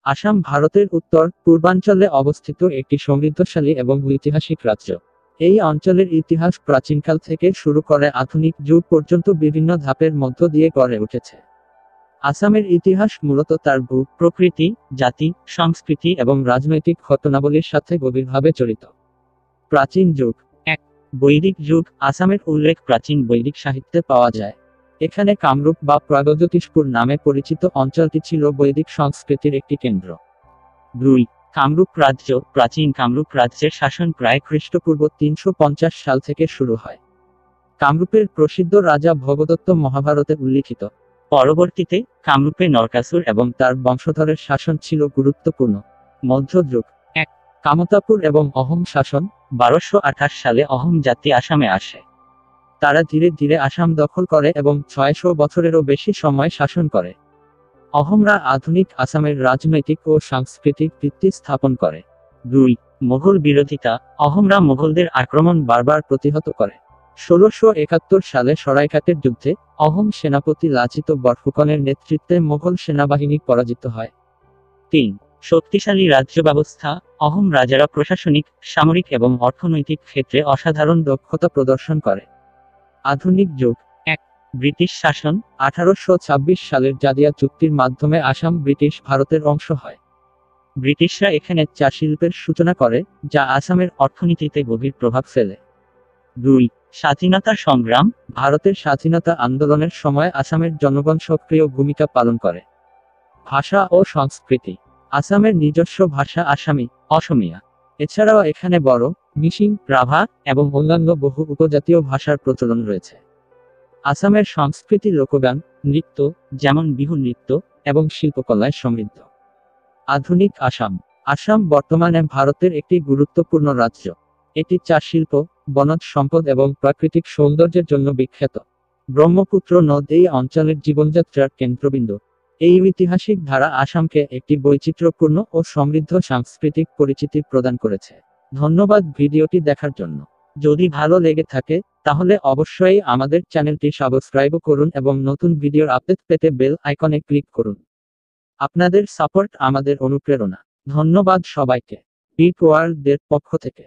আসাম ভারতের উত্তর পূর্বাঞ্চলে অবস্থিত একটি সমৃদ্ধশালী এবং ঐতিহাসিক রাজ্য। এই অঞ্চলের ইতিহাস প্রাচীনকাল থেকে শুরু করে আধুনিক যুগ পর্যন্ত বিভিন্ন ধাপের মধ্য দিয়ে গড়ে উঠেছে। আসামের ইতিহাস মূলত তার প্রকৃতি, জাতি, সংস্কৃতি এবং রাজনৈতিক ঘটনাবলীর সাথে গভীরভাবে জড়িত। প্রাচীন যুগ। ১. বৈদিক যুগ। আসামের উল্লেখ প্রাচীন বৈদিক সাহিত্যে পাওয়া যায়। এখানে কামরূপ বা প্রাগজ্যোতিষপুর নামে পরিচিত অঞ্চলটি ছিল বৈদিক সংস্কৃতির একটি কেন্দ্র। ২. কামরূপ রাজ্য। প্রাচীন কামরূপ রাজ্যের শাসন প্রায় খ্রিস্টপূর্ব ৩৫০ সাল থেকে শুরু হয়। কামরূপের প্রসিদ্ধ রাজা ভগদত্ত মহাভারতে উল্লিখিত। পরবর্তীতে কামরূপে নরকাসুর এবং তার বংশধরের শাসন ছিল গুরুত্বপূর্ণ। মধ্যযুগ। ১. কামতাপুর এবং অহোম শাসন। ১২২৮ সালে অহোম জাতি আসামে আসে। তারা ধীরে ধীরে আসাম দখল করে এবং ৬০০ বছরেরও বেশি সময় শাসন করে। অহোমরা আধুনিক আসামের রাজনৈতিক ও সাংস্কৃতিক ভিত্তি স্থাপন করে। ২. মোগল বিরোধিতা। অহোমরা মোগলদের আক্রমণ বারবার প্রতিহত করে। ১৬৭১ সালে সরাইঘাটের যুদ্ধে অহোম সেনাপতি লাচিত বরফুকনের নেতৃত্বে মোগল সেনাবাহিনী পরাজিত হয়। ৩. শক্তিশালী রাজ্য ব্যবস্থা। অহোম রাজারা প্রশাসনিক, সামরিক এবং অর্থনৈতিক ক্ষেত্রে অসাধারণ দক্ষতা প্রদর্শন করে। আধুনিক যুগ। ১. ব্রিটিশ শাসন। ১৮২৬ সালের জাদিয়া চুক্তির মাধ্যমে আসাম ব্রিটিশ ভারতের অংশ হয়। ব্রিটিশরা এখানে চা শিল্পের সূচনা করে, যা আসামের অর্থনীতিতে গভীর প্রভাব ফেলে। ২. স্বাধীনতা সংগ্রাম। ভারতের স্বাধীনতা আন্দোলনের সময় আসামের জনগণ সক্রিয় ভূমিকা পালন করে। ভাষা ও সংস্কৃতি। আসামের নিজস্ব ভাষা আসামি, অসমিয়া। এছাড়াও এখানে বড়ো, মিসিং, রাভা এবং অন্যান্য বহু উপজাতীয় ভাষার প্রচলন রয়েছে। আসামের সংস্কৃতি লোকগান, নৃত্য, যেমন বিহু নৃত্য, এবং শিল্পকলায় সমৃদ্ধ। আধুনিক আসাম। আসাম বর্তমানে ভারতের একটি গুরুত্বপূর্ণ রাজ্য। এটি চা শিল্প, বনজ সম্পদ এবং প্রাকৃতিক সৌন্দর্যের জন্য বিখ্যাত। ব্রহ্মপুত্র নদ এই অঞ্চলের জীবনযাত্রার কেন্দ্রবিন্দু। এই ঐতিহাসিক ধারা আসামকে একটি বৈচিত্র্যপূর্ণ ও সমৃদ্ধ সাংস্কৃতিক পরিচিতি প্রদান করেছে। ধন্যবাদ ভিডিওটি দেখার জন্য। যদি ভালো লেগে থাকে, তাহলে অবশ্যই আমাদের চ্যানেলটি সাবস্ক্রাইব করুন এবং নতুন ভিডিওর আপডেট পেতে বেল আইকনে ক্লিক করুন। আপনাদের সাপোর্ট আমাদের অনুপ্রেরণা। ধন্যবাদ সবাইকে। বিগ ওয়ার্ল্ড এর পক্ষ থেকে।